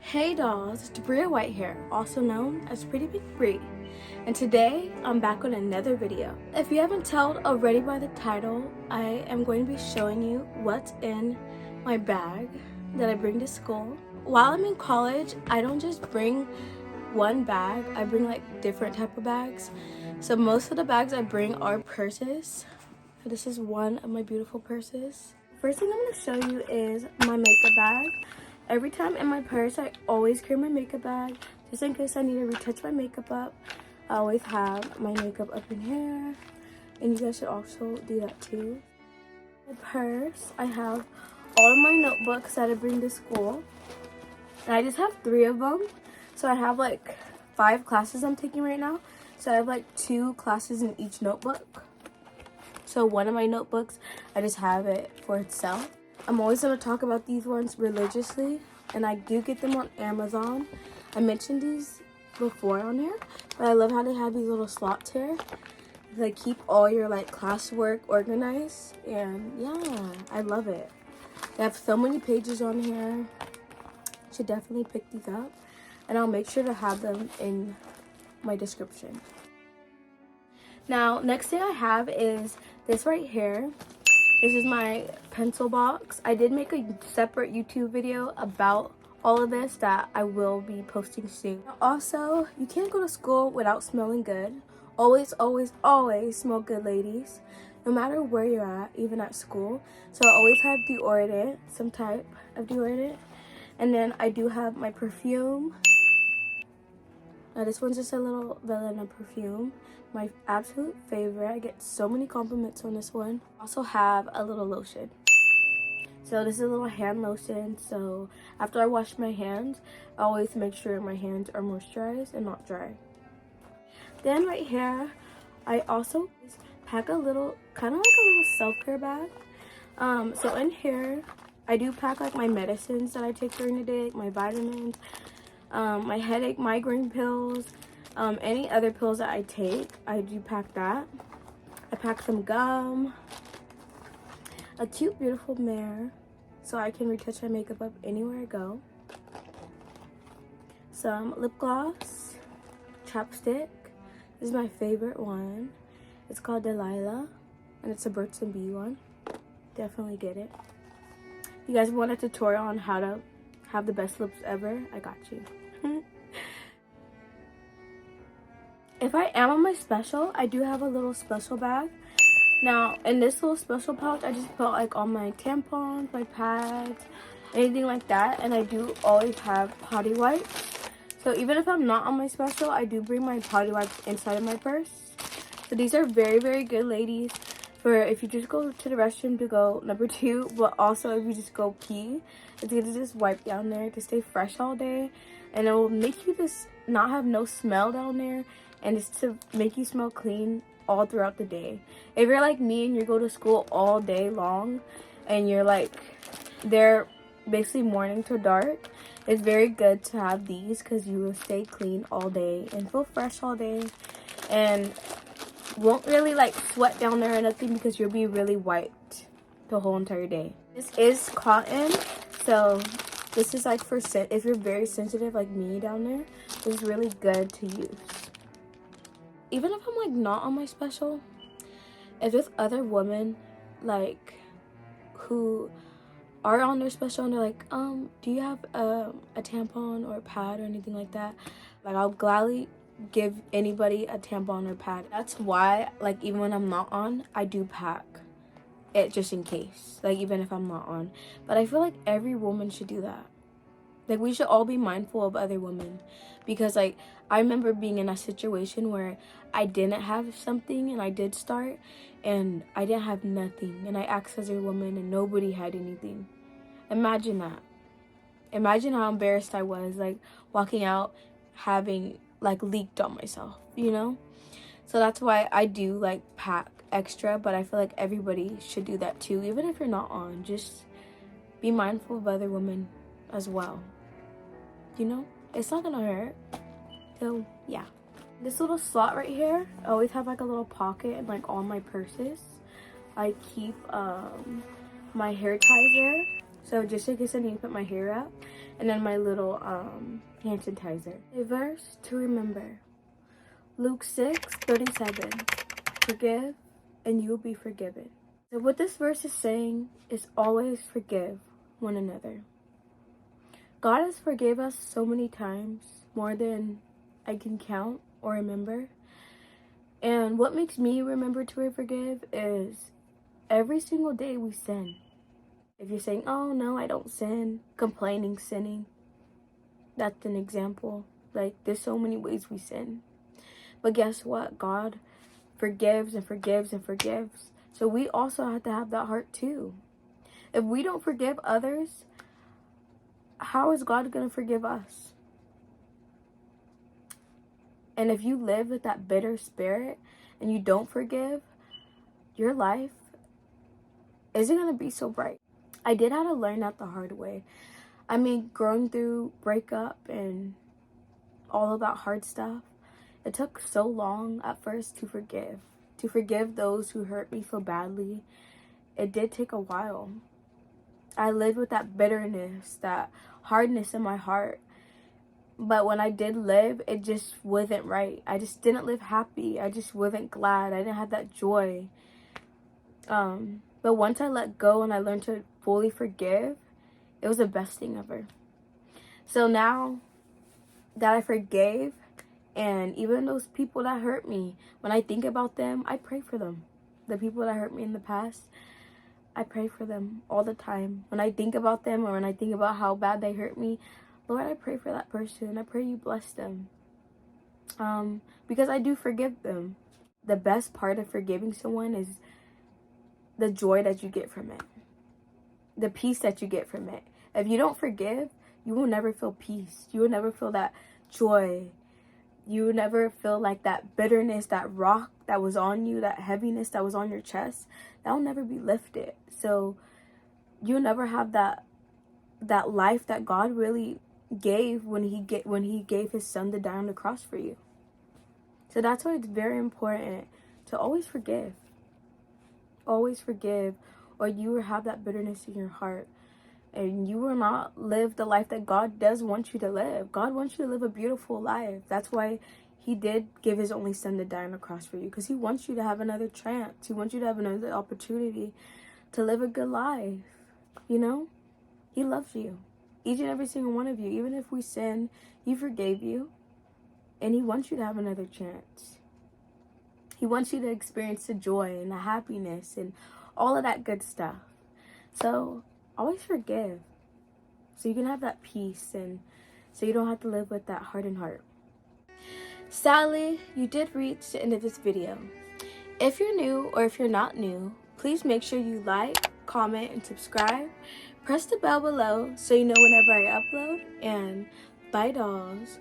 Hey dolls, it's Bria White here, also known as Prettypinkbri, and today I'm back with another video. If you haven't told already by the title, I am going to be showing you what's in my bag that I bring to school. While I'm in college, I don't just bring one bag, I bring like different type of bags. So most of the bags I bring are purses. This is one of my beautiful purses. First thing I'm going to show you is my makeup bag. Every time in my purse, I always carry my makeup bag, just in case I need to retouch my makeup up. I always have my makeup up in here, and you guys should also do that too. My purse, I have all of my notebooks that I bring to school, and I just have 3 of them. So I have like 5 classes I'm taking right now, so I have like 2 classes in each notebook. So one of my notebooks, I just have it for itself. I'm always going to talk about these ones religiously, and I do get them on Amazon. I mentioned these before on here, but I love how they have these little slots here. They keep all your like classwork organized, and yeah, I love it. They have so many pages on here. Should definitely pick these up, and I'll make sure to have them in my description. Now, next thing I have is this right here. This is my pencil box. I did make a separate YouTube video about all of this that I will be posting soon. Also, you can't go to school without smelling good. Always, always, always smell good, ladies. No matter where you're at, even at school. So I always have deodorant, some type of deodorant. And then I do have my perfume. Now this one's just a little vanilla perfume. My absolute favorite. I get so many compliments on this one. Also have a little lotion. So this is a little hand lotion. So after I wash my hands, I always make sure my hands are moisturized and not dry. Then right here, I also pack a little, kind of like a little self-care bag. So in here, I do pack like my medicines that I take during the day, like my vitamins, my headache, migraine pills, any other pills that I take, I do pack that. I pack some gum, a cute, beautiful mirror, so I can retouch my makeup up anywhere I go. Some lip gloss, chapstick. This is my favorite one. It's called Delilah, and it's a Burt's & Bee one. Definitely get it. If you guys want a tutorial on how to have the best lips ever, I got you. If I am on my special, I do have a little special bag. Now, in this little special pouch, I just put like all my tampons, my pads, anything like that. And I do always have potty wipes. So even if I'm not on my special, I do bring my potty wipes inside of my purse. So these are very, very good, ladies, for if you just go to the restroom to go number 2, but also if you just go pee, it's gonna just wipe down there to stay fresh all day. And it will make you just not have no smell down there, and it's to make you smell clean all throughout the day. If you're like me and you go to school all day long and you're like there basically morning to dark, it's very good to have these because you will stay clean all day and feel fresh all day, and won't really like sweat down there or nothing because you'll be really wiped the whole entire day. This is cotton, so this is like for if you're very sensitive like me down there, it's really good to use. Even if I'm like not on my special, if there's other women like who are on their special and they're like, do you have a tampon or a pad or anything like that, like I'll gladly give anybody a tampon or pad. That's why like even when I'm not on, I do pack it just in case, like even if I'm not on. But I feel like every woman should do that. Like we should all be mindful of other women, because like I remember being in a situation where I didn't have something and I did start and I didn't have nothing, and I asked as a woman and nobody had anything. Imagine that. Imagine how embarrassed I was, like walking out having like leaked on myself, you know? So that's why I do like pack extra, but I feel like everybody should do that too. Even if you're not on, just be mindful of other women as well. You know, it's not gonna hurt. So yeah, this little slot right here, I always have like a little pocket and like all my purses. I keep my hair ties there, So just in case I need to put my hair up. And then my little hand sanitizer. A verse to remember. Luke 6:37. Forgive and you will be forgiven. So what this verse is saying is always forgive one another. God has forgave us so many times, more than I can count or remember. And what makes me remember to forgive is every single day we sin. If you're saying, oh no, I don't sin, complaining, sinning, that's an example. Like, there's so many ways we sin. But guess what? God forgives and forgives and forgives. So we also have to have that heart too. If we don't forgive others, how is God going to forgive us? And if you live with that bitter spirit and you don't forgive, your life isn't going to be so bright. I did have to learn that the hard way. I mean, growing through breakup and all of that hard stuff, it took so long at first to forgive those who hurt me so badly. It did take a while. I lived with that bitterness, that hardness in my heart. But when I did live, it just wasn't right. I just didn't live happy. I just wasn't glad. I didn't have that joy. But once I let go and I learned to fully forgive, it was the best thing ever. So now that I forgave, and even those people that hurt me, when I think about them, I pray for them. The people that hurt me in the past, I pray for them all the time. When I think about them or when I think about how bad they hurt me, Lord, I pray for that person. I pray you bless them. Because I do forgive them. The best part of forgiving someone is the joy that you get from it. The peace that you get from it. If you don't forgive, you will never feel peace. You will never feel that joy. You will never feel like that bitterness, that rock that was on you, that heaviness that was on your chest, that will never be lifted. So you'll never have that life that God really gave when he gave his son to die on the cross for you. So that's why it's very important to always forgive. Always forgive, or you will have that bitterness in your heart. And you will not live the life that God does want you to live. God wants you to live a beautiful life. That's why he did give his only son to die on the cross for you. Because he wants you to have another chance. He wants you to have another opportunity to live a good life. You know? He loves you. Each and every single one of you. Even if we sin, he forgave you. And he wants you to have another chance. He wants you to experience the joy and the happiness and all of that good stuff. So always forgive, so you can have that peace and so you don't have to live with that hardened heart. Sadly, you did reach the end of this video. If you're new or if you're not new, please make sure you like, comment, and subscribe. Press the bell below so you know whenever I upload. And bye, dolls.